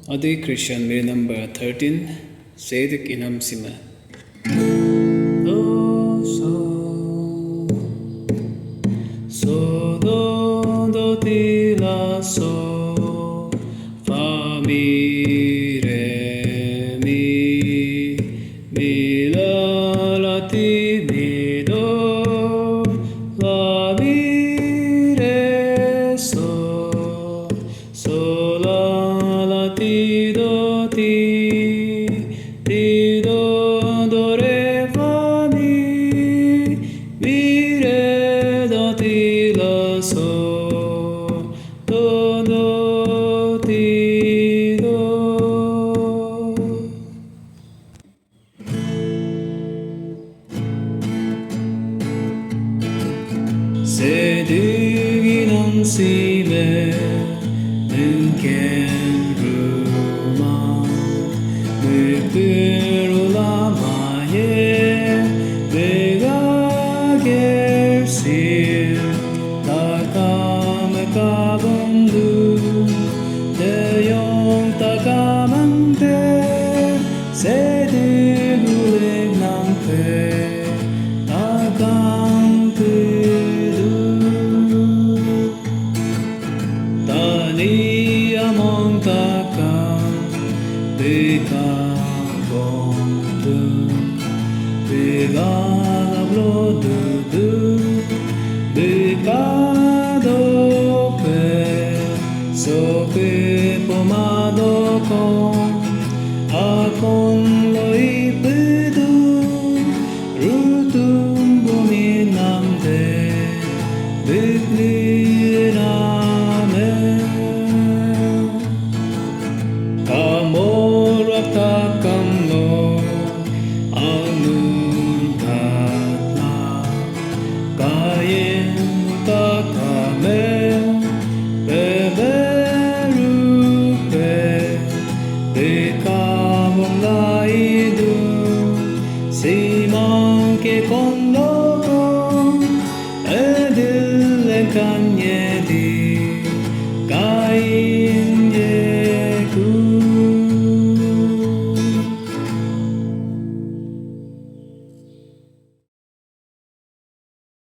Adi Christian Miri number 13, Shedik inam sime. Do so do ti la so fa mi re mi la ti mi do la mi re so la ti do ti do re fa mi re do ti la so do ti do. Shedik inam sime mungkin rumah berulama ye beragir takam kabundu deyong takamante Shedik uling nampe takam Tani among takam Bikabondu Bigalablodu Bikadope Sope pomadoko Akon loipe